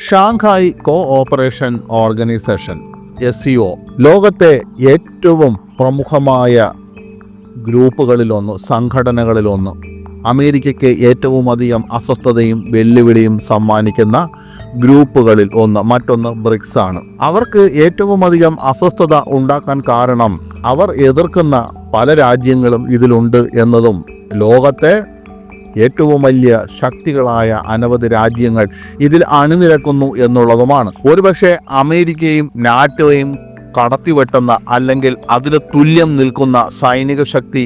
Shanghai cooperation organisation SCO ലോകത്തെ ഏറ്റവും പ്രമുഖമായ ഗ്രൂപ്പുകളിലൊന്ന്, സംഘടനകളിലൊന്ന്. അമേരിക്കയ്ക്ക് ഏറ്റവും അധികം അസ്വസ്ഥതയും വെല്ലുവിളിയും സമ്മാനിക്കുന്ന ഗ്രൂപ്പുകളിൽ ഒന്ന്. മറ്റൊന്ന് ബ്രിക്സ് ആണ്. അവർക്ക് ഏറ്റവും അധികം അസ്വസ്ഥത ഉണ്ടാക്കാൻ കാരണം അവർ എതിർക്കുന്ന പല രാജ്യങ്ങളും ഇതിലുണ്ട് എന്നതും ലോകത്തെ ഏറ്റവും വലിയ ശക്തികളായ അനവധി രാജ്യങ്ങൾ ഇതിൽ അണിനിരക്കുന്നു എന്നുള്ളതുമാണ്. ഒരുപക്ഷെ അമേരിക്കയും നാറ്റോയും കടത്തിവെട്ടുന്ന അല്ലെങ്കിൽ അതിന് തുല്യം നിൽക്കുന്ന സൈനിക ശക്തി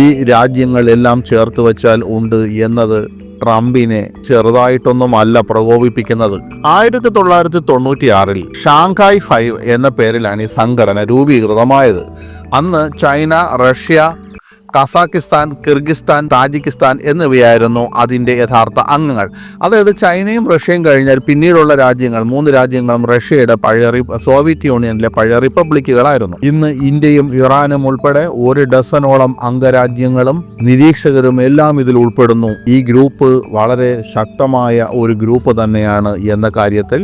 ഈ രാജ്യങ്ങളെല്ലാം ചേർത്ത് വച്ചാൽ ഉണ്ട് എന്നത് ട്രംപിനെ ചെറുതായിട്ടൊന്നുമല്ല പ്രകോപിപ്പിക്കുന്നത്. 1996 ഷാങ്ഹായ് 5 എന്ന പേരിലാണ് ഈ സംഘടന രൂപീകൃതമായത്. അന്ന് China, Russia, Kazakhstan, Kyrgyzstan, Tajikistan എന്നിവയായിരുന്നു അതിൻ്റെ യഥാർത്ഥ അംഗങ്ങൾ. അതായത് ചൈനയും റഷ്യയും കഴിഞ്ഞാൽ പിന്നീടുള്ള രാജ്യങ്ങൾ 3 രാജ്യങ്ങളും റഷ്യയുടെ സോവിയറ്റ് യൂണിയനിലെ പഴയ റിപ്പബ്ലിക്കുകളായിരുന്നു. ഇന്ന് ഇന്ത്യയും ഇറാനും ഉൾപ്പെടെ 1 ഡസനോളം അംഗരാജ്യങ്ങളും നിരീക്ഷകരും എല്ലാം ഇതിൽ ഉൾപ്പെടുന്നു. ഈ ഗ്രൂപ്പ് വളരെ ശക്തമായ ഒരു ഗ്രൂപ്പ് തന്നെയാണ് എന്ന കാര്യത്തിൽ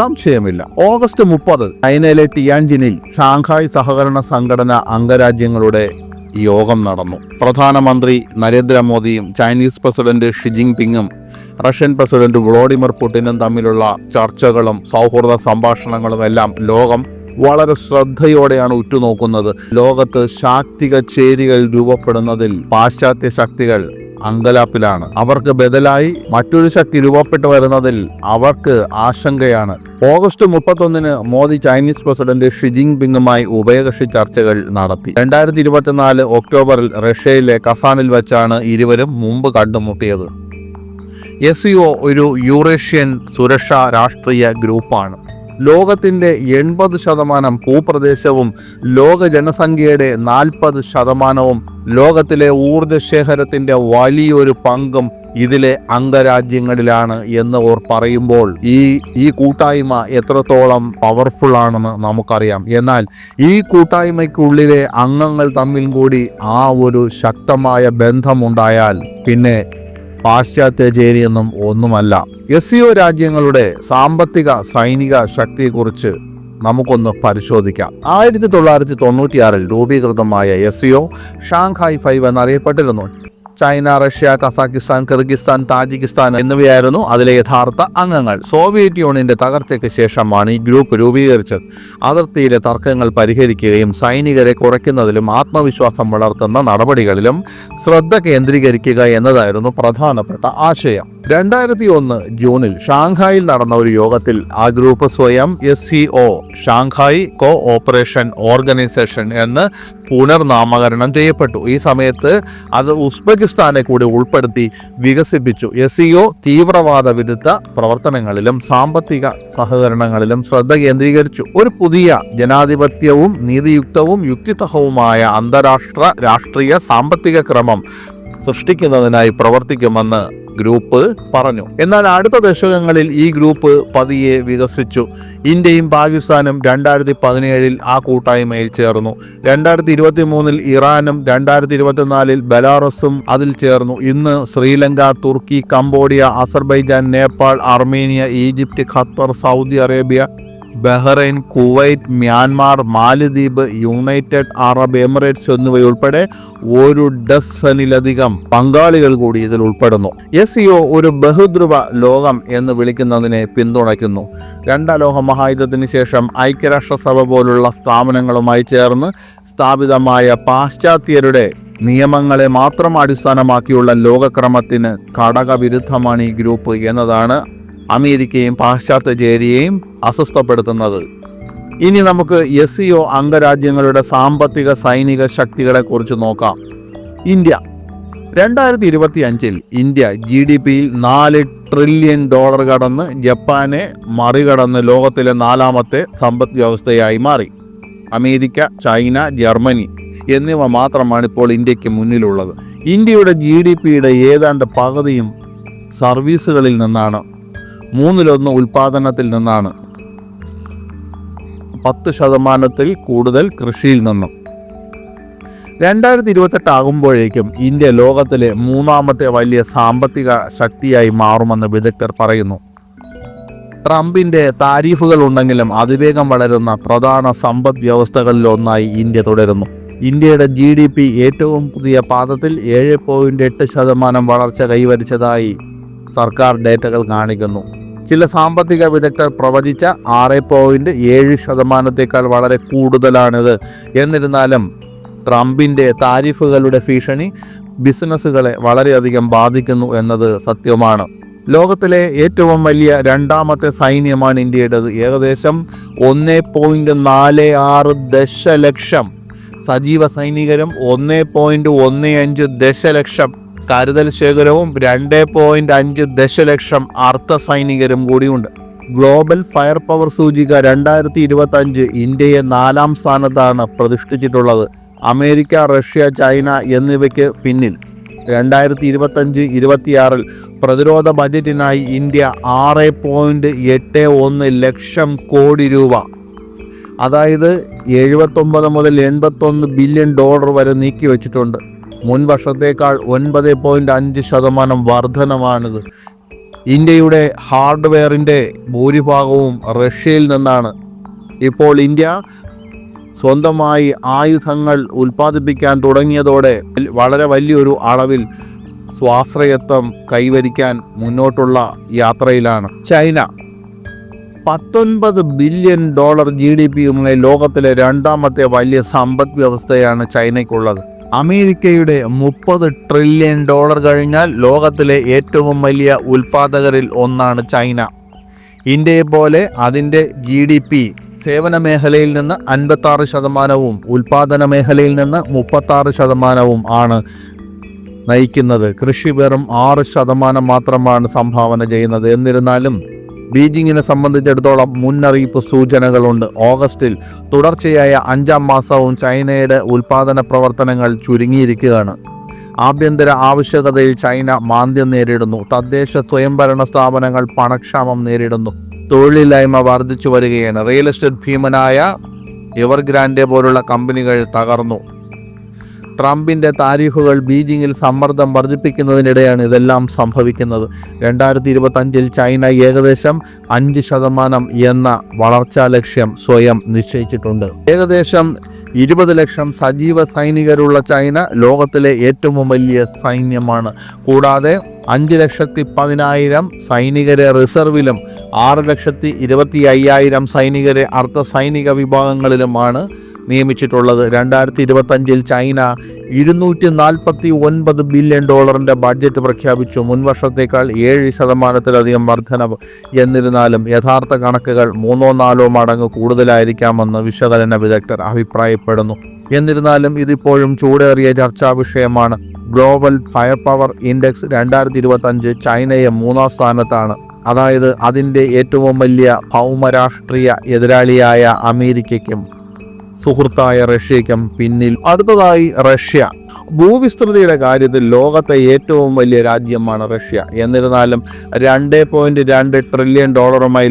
സംശയമില്ല. ഓഗസ്റ്റ് 30 ചൈനയിലെ ടിയാൻജിനിൽ ഷാങ്ഹായ് സഹകരണ സംഘടന അംഗരാജ്യങ്ങളുടെ യോഗം നടന്നു. പ്രധാനമന്ത്രി നരേന്ദ്രമോദിയും ചൈനീസ് പ്രസിഡന്റ് ഷി ജിൻപിങ്ങും റഷ്യൻ പ്രസിഡന്റ് വ്ളാഡിമിർ പുടിനും തമ്മിലുള്ള ചർച്ചകളും സൗഹൃദ സംഭാഷണങ്ങളും എല്ലാം ലോകം വളരെ ശ്രദ്ധയോടെയാണ് ഉറ്റുനോക്കുന്നത്. ലോകത്ത് ശാക്തിക ചേരികൾ രൂപപ്പെടുന്നതിൽ പാശ്ചാത്യ ശക്തികൾ അങ്കലാപ്പിലാണ്. അവർക്ക് ബദലായി മറ്റൊരു ശക്തി രൂപപ്പെട്ടു വരുന്നതിൽ അവർക്ക് ആശങ്കയാണ്. August 31 Modi Chinese president Xi ജിൻപിങ്ങുമായി ഉഭയകക്ഷി ചർച്ചകൾ നടത്തി. 2024 ഒക്ടോബറിൽ റഷ്യയിലെ കസാനിൽ വെച്ചാണ് ഇരുവരും മുമ്പ് കണ്ടുമുട്ടിയത്. SCO ഒരു യൂറേഷ്യൻ സുരക്ഷാ രാഷ്ട്രീയ ഗ്രൂപ്പാണ്. ലോകത്തിൻ്റെ 80% ഭൂപ്രദേശവും ലോക ജനസംഖ്യയുടെ 40%വും ലോകത്തിലെ ഊർജ്ജശേഖരത്തിൻ്റെ വലിയൊരു പങ്കും ഇതിലെ അംഗരാജ്യങ്ങളിലാണ് എന്ന് അവർ പറയുമ്പോൾ ഈ കൂട്ടായ്മ എത്രത്തോളം പവർഫുൾ ആണെന്ന് നമുക്കറിയാം. എന്നാൽ ഈ കൂട്ടായ്മയ്ക്കുള്ളിലെ അംഗങ്ങൾ തമ്മിൽ കൂടി ആ ഒരു ശക്തമായ ബന്ധമുണ്ടായാൽ പിന്നെ പാശ്ചാത്യ ചേരിയൊന്നും ഒന്നുമല്ല. SCO രാജ്യങ്ങളുടെ സാമ്പത്തിക സൈനിക ശക്തിയെക്കുറിച്ച് നമുക്കൊന്ന് പരിശോധിക്കാം. 1996 രൂപീകൃതമായ SCO ഷാങ്ഹായ് 5 എന്നറിയപ്പെട്ടിരുന്നു. China, Russia, Kazakhstan, Kyrgyzstan, Tajikistan എന്നിവയായിരുന്നു അതിലെ യഥാർത്ഥ അംഗങ്ങൾ. സോവിയറ്റ് യൂണിയന്റെ തകർച്ചയ്ക്ക് ശേഷമാണ് ഈ ഗ്രൂപ്പ് രൂപീകരിച്ചത്. അതിർത്തിയിലെ തർക്കങ്ങൾ പരിഹരിക്കുകയും സൈനികരെ കുറയ്ക്കുന്നതിലും ആത്മവിശ്വാസം വളർത്തുന്ന നടപടികളിലും ശ്രദ്ധ കേന്ദ്രീകരിക്കുക എന്നതായിരുന്നു പ്രധാനപ്പെട്ട ആശയം. 2001 ജൂണിൽ ഷാങ്ഹായിൽ നടന്ന ഒരു യോഗത്തിൽ ആ ഗ്രൂപ്പ് സ്വയം SCO ഷാങ്ഹായ് കോഓപ്പറേഷൻ ഓർഗനൈസേഷൻ എന്ന് പുനർനാമകരണം ചെയ്യപ്പെട്ടു. ഈ സമയത്ത് അത് ഉസ്ബെക്കിസ്ഥാനെ കൂടി ഉൾപ്പെടുത്തി വികസിപ്പിച്ചു. SCO തീവ്രവാദ വിരുദ്ധ പ്രവർത്തനങ്ങളിലും സാമ്പത്തിക സഹകരണങ്ങളിലും ശ്രദ്ധ കേന്ദ്രീകരിച്ചു. ഒരു പുതിയ ജനാധിപത്യവും നീതിയുക്തവും യുക്തിസഹവുമായ അന്താരാഷ്ട്ര രാഷ്ട്രീയ സാമ്പത്തിക ക്രമം സൃഷ്ടിക്കുന്നതിനായി പ്രവർത്തിക്കുമെന്ന് ഗ്രൂപ്പ് പറഞ്ഞു. എന്നാൽ അടുത്ത ദശകങ്ങളിൽ ഈ ഗ്രൂപ്പ് പതിയെ വികസിച്ചു. ഇന്ത്യയും പാകിസ്ഥാനും 2017 ആ കൂട്ടായ്മയിൽ ചേർന്നു. 2023 ഇറാനും 2024 ബെലാറസും അതിൽ ചേർന്നു. ഇന്ന് Sri Lanka, Turkey, Cambodia, Azerbaijan, Nepal, Armenia, Egypt, Qatar, Saudi Arabia, Bahrain, Kuwait, Myanmar, Maldives, United Arab Emirates എന്നിവയുൾപ്പെടെ 1 ഡസനിലധികം പങ്കാളികൾ കൂടി ഇതിൽ ഉൾപ്പെടുന്നു. SCO ഒരു ബഹുധ്രുവ ലോകം എന്ന് വിളിക്കുന്നതിനെ പിന്തുണയ്ക്കുന്നു. 2ാം ലോക മഹായുദ്ധത്തിന് ശേഷം ഐക്യരാഷ്ട്രസഭ പോലുള്ള സ്ഥാപനങ്ങളുമായി ചേർന്ന് സ്ഥാപിതമായ പാശ്ചാത്യരുടെ നിയമങ്ങളെ മാത്രം അടിസ്ഥാനമാക്കിയുള്ള ലോകക്രമത്തിന് ഘടകവിരുദ്ധമാണ് ഈ ഗ്രൂപ്പ് എന്നതാണ് അമേരിക്കയും പാശ്ചാത്യ ചേരിയെയും അസ്വസ്ഥപ്പെടുത്തുന്നത്. ഇനി നമുക്ക് SCO അംഗരാജ്യങ്ങളുടെ സാമ്പത്തിക സൈനിക ശക്തികളെക്കുറിച്ച് നോക്കാം. ഇന്ത്യ 2025 ഇന്ത്യ GDPയിൽ $4 ട്രില്യൺ കടന്ന് ജപ്പാനെ മറികടന്ന് ലോകത്തിലെ 4ാമത്തെ സമ്പദ് വ്യവസ്ഥയായി മാറി. അമേരിക്ക, ചൈന, ജർമ്മനി എന്നിവ മാത്രമാണ് ഇപ്പോൾ ഇന്ത്യക്ക് മുന്നിലുള്ളത്. ഇന്ത്യയുടെ GDPയുടെ ഏതാണ്ട് പകുതിയും സർവീസുകളിൽ നിന്നാണ്. 1/3 ഉൽപാദനത്തിൽ നിന്നാണ്. 10% കൂടുതൽ കൃഷിയിൽ നിന്നും. 2028 ആകുമ്പോഴേക്കും ഇന്ത്യ ലോകത്തിലെ 3ാമത്തെ വലിയ സാമ്പത്തിക ശക്തിയായി മാറുമെന്ന് വിദഗ്ധർ പറയുന്നു. ട്രംപിൻ്റെ താരിഫുകൾ ഉണ്ടെങ്കിലും അതിവേഗം വളരുന്ന പ്രധാന സമ്പദ് വ്യവസ്ഥകളിലൊന്നായി ഇന്ത്യ തുടരുന്നു. ഇന്ത്യയുടെ GDP ഏറ്റവും പുതിയ പാദത്തിൽ 7.8% വളർച്ച കൈവരിച്ചതായി സർക്കാർ ഡേറ്റകൾ കാണിക്കുന്നു. ചില സാമ്പത്തിക വിദഗ്ധർ പ്രവചിച്ച 6.7% വളരെ കൂടുതലാണിത്. എന്നിരുന്നാലും ട്രംപിൻ്റെ താരിഫുകളുടെ ഭീഷണി ബിസിനസ്സുകളെ വളരെയധികം ബാധിക്കുന്നു എന്നത് സത്യമാണ്. ലോകത്തിലെ ഏറ്റവും വലിയ രണ്ടാമത്തെ സൈന്യമാണ് ഇന്ത്യയുടേത്. ഏകദേശം 1.46 ദശലക്ഷം സജീവ സൈനികരും 1.15 ദശലക്ഷം കരുതൽ ശേഖരവും 2.5 ദശലക്ഷം അർദ്ധ സൈനികരും കൂടിയുണ്ട്. ഗ്ലോബൽ ഫയർ പവർ സൂചിക 2025 ഇന്ത്യയെ 4-ാം സ്ഥാനത്താണ് പ്രതിഷ്ഠിച്ചിട്ടുള്ളത്. അമേരിക്ക, റഷ്യ, ചൈന എന്നിവയ്ക്ക് പിന്നിൽ. 2025-26 പ്രതിരോധ ബജറ്റിനായി ഇന്ത്യ 6.81 ലക്ഷം കോടി രൂപ, അതായത് $79 മുതൽ $81 ബില്യൺ വരെ നീക്കിവെച്ചിട്ടുണ്ട്. മുൻ വർഷത്തേക്കാൾ 9.5% വർധനമാണിത്. ഇന്ത്യയുടെ ഹാർഡ്വെയറിൻ്റെ ഭൂരിഭാഗവും റഷ്യയിൽ നിന്നാണ്. ഇപ്പോൾ ഇന്ത്യ സ്വന്തമായി ആയുധങ്ങൾ ഉൽപ്പാദിപ്പിക്കാൻ തുടങ്ങിയതോടെ വളരെ വലിയൊരു അളവിൽ സ്വാശ്രയത്വം കൈവരിക്കാൻ മുന്നോട്ടുള്ള യാത്രയിലാണ്. ചൈന $19 ബില്യൺ GDPയുമായി ലോകത്തിലെ രണ്ടാമത്തെ വലിയ സമ്പദ് വ്യവസ്ഥയാണ് ചൈനയ്ക്കുള്ളത്. അമേരിക്കയുടെ $30 ട്രില്യൺ കഴിഞ്ഞാൽ ലോകത്തിലെ ഏറ്റവും വലിയ ഉൽപ്പാദകരിൽ ഒന്നാണ് ചൈന. ഇന്ത്യയെപ്പോലെ അതിൻ്റെ GDP സേവന മേഖലയിൽ നിന്ന് 56%, ഉൽപ്പാദന മേഖലയിൽ നിന്ന് 36% ആണ് നയിക്കുന്നത്. കൃഷി വെറും 6% മാത്രമാണ് സംഭാവന ചെയ്യുന്നത്. എന്നിരുന്നാലും ബീജിങ്ങിനെ സംബന്ധിച്ചിടത്തോളം മുന്നറിയിപ്പ് സൂചനകളുണ്ട്. ഓഗസ്റ്റിൽ തുടർച്ചയായ 5-ാം മാസവും ചൈനയുടെ ഉൽപ്പാദന പ്രവർത്തനങ്ങൾ ചുരുങ്ങിയിരിക്കുകയാണ്. ആഭ്യന്തര ആവശ്യകതയിൽ ചൈന മാന്ദ്യം നേരിടുന്നു. തദ്ദേശ സ്വയംഭരണ സ്ഥാപനങ്ങൾ പണക്ഷാമം നേരിടുന്നു. തൊഴിലില്ലായ്മ വർദ്ധിച്ചു വരികയാണ്. റിയൽ എസ്റ്റേറ്റ് ഭീമനായ എവർഗ്രാൻഡെ പോലുള്ള കമ്പനികൾ തകർന്നു. ട്രംപിൻ്റെ താരിഫുകൾ ബീജിങ്ങിൽ സമ്മർദ്ദം വർദ്ധിപ്പിക്കുന്നതിനിടെയാണ് ഇതെല്ലാം സംഭവിക്കുന്നത്. 2025 ചൈന ഏകദേശം 5% എന്ന വളർച്ചാ ലക്ഷ്യം സ്വയം നിശ്ചയിച്ചിട്ടുണ്ട്. ഏകദേശം 20 ലക്ഷം സജീവ സൈനികരുള്ള ചൈന ലോകത്തിലെ ഏറ്റവും വലിയ സൈന്യമാണ്. കൂടാതെ 5,10,000 സൈനികരെ റിസർവിലും 6,25,000 സൈനികരെ അർദ്ധ സൈനിക വിഭാഗങ്ങളിലുമാണ് നിയമിച്ചിട്ടുള്ളത്. 2025 ചൈന $249 ബില്യൺ ബഡ്ജറ്റ് പ്രഖ്യാപിച്ചു. മുൻവർഷത്തേക്കാൾ 7%-ലധികം വർധനവ്. എന്നിരുന്നാലും യഥാർത്ഥ കണക്കുകൾ 3-4 മടങ്ങ് കൂടുതലായിരിക്കാമെന്ന് വിശകലന വിദഗ്ധർ അഭിപ്രായപ്പെടുന്നു. എന്നിരുന്നാലും ഇതിപ്പോഴും ചൂടേറിയ ചർച്ചാ വിഷയമാണ്. ഗ്ലോബൽ ഫയർ പവർ ഇൻഡെക്സ് 2025 ചൈനയെ 3-ാം സ്ഥാനത്താണ്. അതായത് അതിൻ്റെ ഏറ്റവും വലിയ ഭൗമരാഷ്ട്രീയ എതിരാളിയായ അമേരിക്കയ്ക്കും സുഹൃത്തായ റഷ്യയ്ക്കും പിന്നിൽ. അടുത്തതായി റഷ്യ. ഭൂവിസ്തൃതിയുടെ കാര്യത്തിൽ ലോകത്തെ ഏറ്റവും വലിയ രാജ്യമാണ് റഷ്യ. എന്നിരുന്നാലും $2.2 ട്രില്യൺ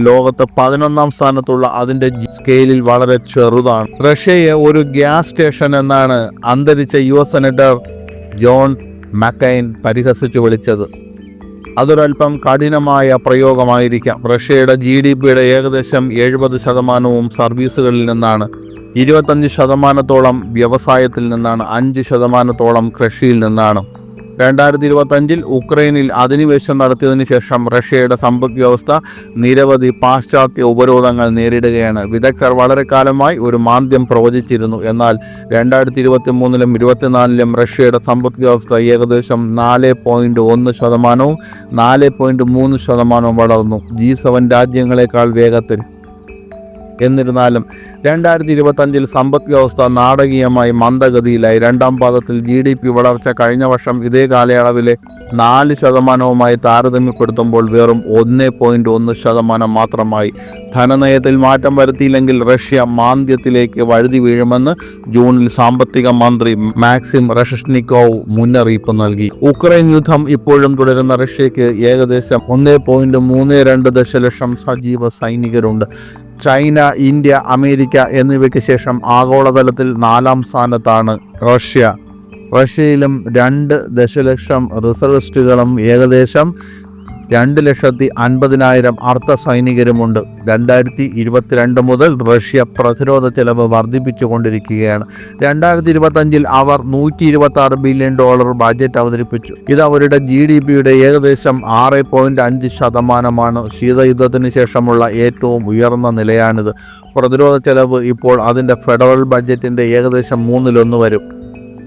ലോകത്ത് 11-ാം സ്ഥാനത്തുള്ള അതിൻ്റെ സ്കെയിലിൽ വളരെ ചെറുതാണ്. റഷ്യയെ ഒരു ഗ്യാസ് സ്റ്റേഷൻ എന്നാണ് അന്തരിച്ച US സെനറ്റർ ജോൺ മക്കൈൻ പരിഹസിച്ചു വിളിച്ചത്. അതൊരൽപ്പം കഠിനമായ പ്രയോഗമായിരിക്കാം. റഷ്യയുടെ GDPയുടെ ഏകദേശം 70% സർവീസുകളിൽ നിന്നാണ്, 25% വ്യവസായത്തിൽ നിന്നാണ്, 5% കൃഷിയിൽ നിന്നാണ്. 2025 ഉക്രൈനിൽ അധിനിവേശം നടത്തിയതിനു ശേഷം റഷ്യയുടെ സമ്പദ് വ്യവസ്ഥ നിരവധി പാശ്ചാത്യ ഉപരോധങ്ങൾ നേരിടുകയാണ്. വിദഗ്ധർ വളരെ കാലമായി ഒരു മാന്ദ്യം പ്രവചിച്ചിരുന്നു. എന്നാൽ 2023-ലും 2024-ലും റഷ്യയുടെ സമ്പദ് വ്യവസ്ഥ ഏകദേശം 4.1%-വും 4.3%-വും വളർന്നു, G7 രാജ്യങ്ങളെക്കാൾ വേഗത്തിൽ. എന്നിരുന്നാലും 2025 സമ്പദ് വ്യവസ്ഥ നാടകീയമായി മന്ദഗതിയിലായി. 2-ാം പാദത്തിൽ GDP വളർച്ച കഴിഞ്ഞ വർഷം ഇതേ കാലയളവിലെ 4%-വുമായി താരതമ്യപ്പെടുത്തുമ്പോൾ വെറും 1.1% മാത്രമായി. ധനനയത്തിൽ മാറ്റം വരുത്തിയില്ലെങ്കിൽ റഷ്യ മാന്ദ്യത്തിലേക്ക് വഴുതി വീഴുമെന്ന് ജൂണിൽ സാമ്പത്തിക മന്ത്രി മാക്സിം റെഷഷ്നിക്കോവ് മുന്നറിയിപ്പ് നൽകി. ഉക്രൈൻ യുദ്ധം ഇപ്പോഴും തുടരുന്ന റഷ്യയ്ക്ക് ഏകദേശം 1.32 ദശലക്ഷം സജീവ സൈനികരുണ്ട്. ചൈന, ഇന്ത്യ, അമേരിക്ക എന്നിവയ്ക്ക് ശേഷം ആഗോളതലത്തിൽ 4-ാം സ്ഥാനത്താണ് റഷ്യ. റഷ്യയിലും 2 ദശലക്ഷം റിസർവിസ്റ്റുകളും ഏകദേശം 2,50,000 അർദ്ധ സൈനികരുമുണ്ട്. 2022 മുതൽ റഷ്യ പ്രതിരോധ ചെലവ് വർദ്ധിപ്പിച്ചുകൊണ്ടിരിക്കുകയാണ്. 2025 അവർ $126 ബില്യൺ ബഡ്ജറ്റ് അവതരിപ്പിച്ചു. ഇത് അവരുടെ GDPയുടെ ഏകദേശം 6.5%. ശീതയുദ്ധത്തിന് ശേഷമുള്ള ഏറ്റവും ഉയർന്ന നിലയാണിത്. പ്രതിരോധ ചെലവ് ഇപ്പോൾ അതിൻ്റെ ഫെഡറൽ ബഡ്ജറ്റിൻ്റെ ഏകദേശം 1/3 വരും.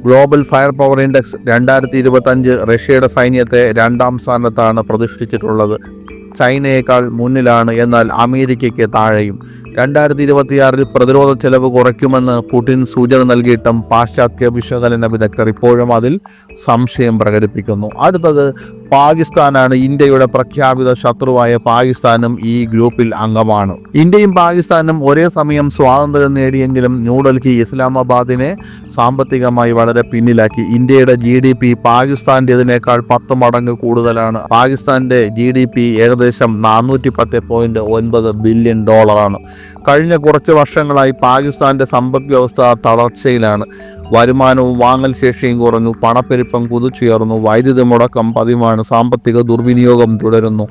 ഗ്ലോബൽ ഫയർ പവർ ഇൻഡെക്സ് 2025 റഷ്യയുടെ സൈന്യത്തെ 2ാം സ്ഥാനത്താണ് പ്രതിഷ്ഠിച്ചിട്ടുള്ളത്. ചൈനയേക്കാൾ മുന്നിലാണ്, എന്നാൽ അമേരിക്കയ്ക്ക് താഴെയും. 2026 പ്രതിരോധ ചെലവ് കുറയ്ക്കുമെന്ന് പുടിൻ സൂചന നൽകിയിട്ടും പാശ്ചാത്യ വിശകലന വിദഗ്ധർ ഇപ്പോഴും അതിൽ സംശയം പ്രകടിപ്പിക്കുന്നു. അടുത്തത് പാകിസ്ഥാനാണ്. ഇന്ത്യയുടെ പ്രഖ്യാപിത ശത്രുവായ പാകിസ്ഥാനും ഈ ഗ്രൂപ്പിൽ അംഗമാണ്. ഇന്ത്യയും പാകിസ്ഥാനും ഒരേ സമയം സ്വാതന്ത്ര്യം നേടിയെങ്കിലും ന്യൂഡൽഹി ഇസ്ലാമാബാദിനെ സാമ്പത്തികമായി വളരെ പിന്നിലാക്കി. ഇന്ത്യയുടെ GDP പാകിസ്ഥാൻ്റെതിനേക്കാൾ 10 മടങ്ങ് കൂടുതലാണ്. പാകിസ്ഥാൻ്റെ GDP ഏകദേശം $410.9 ബില്യൺ ആണ്. കഴിഞ്ഞ കുറച്ച് വർഷങ്ങളായി പാകിസ്ഥാൻ്റെ സമ്പദ് വ്യവസ്ഥ തളർച്ചയിലാണ്. വരുമാനവും വാങ്ങൽ ശേഷിയും കുറഞ്ഞു, പണപ്പെരുപ്പം കുതിച്ചുയർന്നു, വൈദ്യുതി മുടക്കം പതിവാണ്, സാമ്പത്തിക ദുർവിനിയോഗം തുടരുന്നു.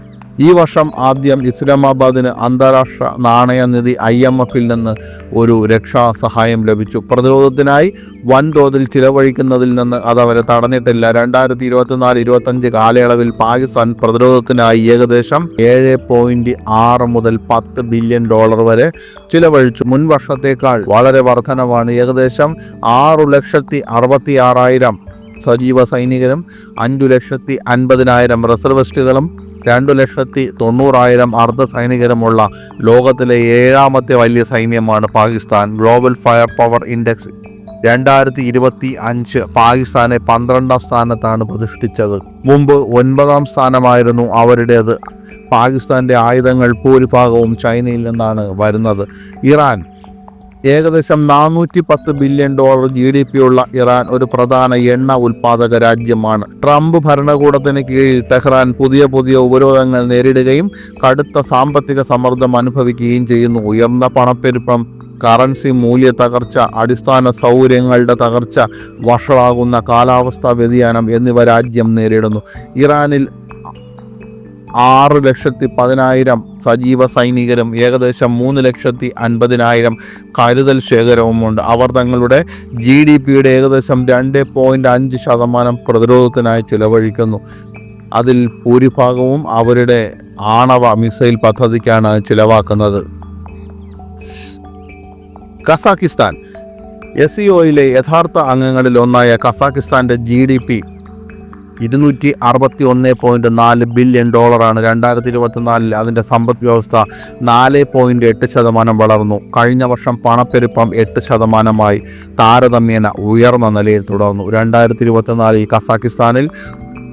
ഈ വർഷം ആദ്യം ഇസ്ലാമാബാദിന് അന്താരാഷ്ട്ര നാണയനിധി IMFൽ നിന്ന് ഒരു രക്ഷാ സഹായം ലഭിച്ചു. പ്രതിരോധത്തിനായി വൻതോതിൽ ചിലവഴിക്കുന്നതിൽ നിന്ന് അതവരെ തടഞ്ഞിട്ടില്ല. 2024-25 കാലയളവിൽ പാകിസ്ഥാൻ പ്രതിരോധത്തിനായി ഏകദേശം $7.6 മുതൽ $10 ബില്യൺ വരെ ചിലവഴിച്ചു. മുൻ വർഷത്തേക്കാൾ വളരെ വർധനവാണ്. ഏകദേശം 6,66,000 സജീവ സൈനികരും 5,50,000 റിസർവിസ്റ്റുകളും 2,90,000 അർദ്ധ സൈനികരുമുള്ള ലോകത്തിലെ 7ാമത്തെ വലിയ സൈന്യമാണ് Pakistan. Global fire power index 2025 പാകിസ്ഥാനെ 12ാം സ്ഥാനത്താണ് പ്രതിഷ്ഠിച്ചത്. മുമ്പ് 9ാം സ്ഥാനമായിരുന്നു അവരുടേത്. പാകിസ്ഥാൻ്റെ ആയുധങ്ങൾ ഭൂരിഭാഗവും ചൈനയിൽ നിന്നാണ് വരുന്നത്. ഇറാൻ ഏകദേശം $410 ബില്യൺ GDP ഉള്ള ഇറാൻ ഒരു പ്രധാന എണ്ണ ഉൽപ്പാദക രാജ്യമാണ്. ട്രംപ് ഭരണകൂടത്തിന് കീഴിൽ ടെഹ്റാൻ പുതിയ ഉപരോധങ്ങൾ നേരിടുകയും കടുത്ത സാമ്പത്തിക സമ്മർദ്ദം അനുഭവിക്കുകയും ചെയ്യുന്നു. ഉയർന്ന പണപ്പെരുപ്പം, കറൻസി മൂല്യ തകർച്ച, അടിസ്ഥാന സൗകര്യങ്ങളുടെ തകർച്ച, വഷളാകുന്ന കാലാവസ്ഥാ വ്യതിയാനം എന്നിവ രാജ്യം നേരിടുന്നു. ഇറാനിൽ 6,10,000 സജീവ സൈനികരും ഏകദേശം 3,50,000 കരുതൽ ശേഖരവുമുണ്ട്. അവർ തങ്ങളുടെ GDPയുടെ ഏകദേശം 2.5% പ്രതിരോധത്തിനായി ചിലവഴിക്കുന്നു. അതിൽ ഭൂരിഭാഗവും അവരുടെ ആണവ മിസൈൽ പദ്ധതിക്കാണ് ചിലവാക്കുന്നത്. കസാക്കിസ്ഥാൻ SCOയിലെ യഥാർത്ഥ അംഗങ്ങളിൽ ഒന്നായ കസാക്കിസ്ഥാൻ്റെ GDP $261.4 ബില്യൺ ആണ്. 2024 അതിൻ്റെ സമ്പദ് വ്യവസ്ഥ 4.8% വളർന്നു. കഴിഞ്ഞ വർഷം പണപ്പെരുപ്പം 8%, താരതമ്യേന ഉയർന്ന നിലയിൽ തുടർന്നു. 2024 കസാക്കിസ്ഥാനിൽ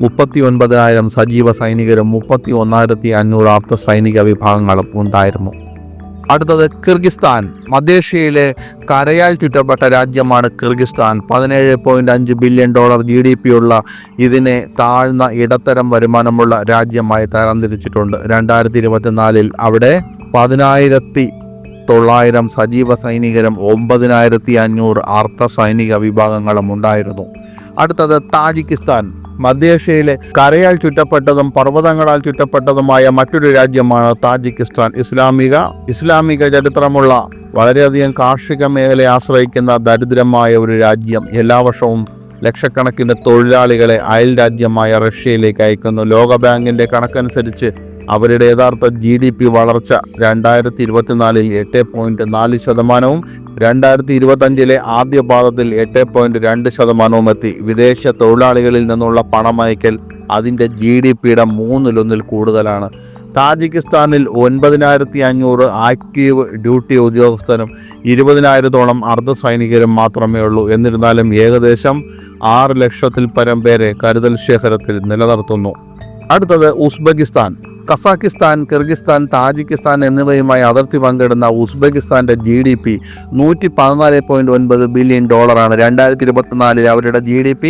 39,000 സജീവ സൈനികരും 31,500 അർദ്ധ സൈനിക വിഭാഗങ്ങളും ഉണ്ടായിരുന്നു. അടുത്തത് കിർഗിസ്ഥാൻ. മധ്യേഷ്യയിലെ കരയാൽ ചുറ്റപ്പെട്ട രാജ്യമാണ് കിർഗിസ്ഥാൻ. $17.5 ബില്യൺ GDP ഉള്ള ഇതിനെ താഴ്ന്ന ഇടത്തരം വരുമാനമുള്ള രാജ്യമായി തരംതിരിച്ചിട്ടുണ്ട്. 2024 അവിടെ 10,900 സജീവ സൈനികരും 9,500 അർദ്ധ സൈനിക വിഭാഗങ്ങളും ഉണ്ടായിരുന്നു. അടുത്തത് താജിക്കിസ്ഥാൻ. മധ്യേഷ്യയിലെ കരയാൽ ചുറ്റപ്പെട്ടതും പർവ്വതങ്ങളാൽ ചുറ്റപ്പെട്ടതുമായ മറ്റൊരു രാജ്യമാണ് താജിക്കിസ്ഥാൻ. ഇസ്ലാമിക ചരിത്രമുള്ള വളരെയധികം കാർഷിക മേഖലയെ ആശ്രയിക്കുന്ന ദരിദ്രമായ ഒരു രാജ്യം. എല്ലാ വർഷവും ലക്ഷക്കണക്കിന് തൊഴിലാളികളെ അയൽ രാജ്യമായ റഷ്യയിലേക്ക് അയക്കുന്നു. ലോകബാങ്കിൻ്റെ കണക്കനുസരിച്ച് അവരുടെ യഥാർത്ഥ GDP വളർച്ച 2024 8.4%, 2025 ആദ്യ പാദത്തിൽ 8.2% എത്തി. വിദേശ തൊഴിലാളികളിൽ നിന്നുള്ള പണമയക്കൽ അതിൻ്റെ GDPയുടെ 1/3 കൂടുതലാണ്. താജിക്കിസ്ഥാനിൽ 9,500 ആക്റ്റീവ് ഡ്യൂട്ടി ഉദ്യോഗസ്ഥരും 20,000-ഓളം അർദ്ധ സൈനികരും മാത്രമേ ഉള്ളൂ. എന്നിരുന്നാലും ഏകദേശം 6 ലക്ഷത്തിൽ പരം പേരെ കരുതൽ ശേഖരത്തിൽ നിലനിർത്തുന്നു. അടുത്തത് ഉസ്ബെക്കിസ്ഥാൻ. കസാക്കിസ്ഥാൻ, കിർഗിസ്ഥാൻ, താജിക്കിസ്ഥാൻ എന്നിവയുമായി അതിർത്തി പങ്കിടുന്ന ഉസ്ബെക്കിസ്ഥാൻ്റെ GDP $114.9 ബില്യൺ ആണ്. 2024 അവരുടെ GDP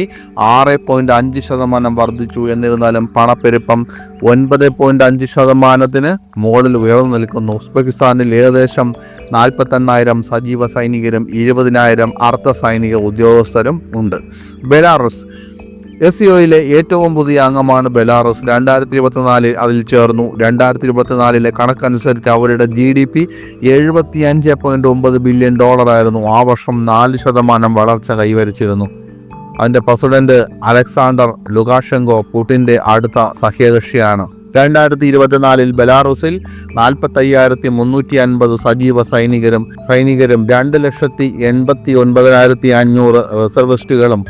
6.5% വർദ്ധിച്ചു. എന്നിരുന്നാലും പണപ്പെരുപ്പം 9.5%-ന് മുകളിൽ ഉയർന്നു നിൽക്കുന്നു. ഉസ്ബെക്കിസ്ഥാനിൽ ഏകദേശം 48,000 സജീവ സൈനികരും 20,000 അർദ്ധ സൈനിക ഉദ്യോഗസ്ഥരും ഉണ്ട്. ബെലാറസ് SCOയിലെ ഏറ്റവും പുതിയ അംഗമാണ് ബെലാറസ്. 2024 അതിൽ ചേർന്നു. 2024 കണക്കനുസരിച്ച് അവരുടെ GDP $75.9 ബില്യൺ ആയിരുന്നു. ആ വർഷം 4% വളർച്ച കൈവരിച്ചിരുന്നു. അതിൻ്റെ പ്രസിഡന്റ് അലക്സാണ്ടർ ലുകാഷെങ്കോ പുടിൻ്റെ അടുത്ത സഖ്യകക്ഷിയാണ്. 2024 ബെലാറൂസിൽ 45,350 സജീവ സൈനികരും 2,89,500 റിസർവിസ്റ്റുകളും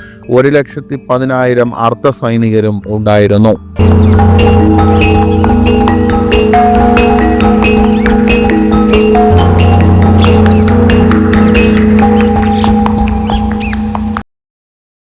1,10,000 അർദ്ധ സൈനികരും ഉണ്ടായിരുന്നു.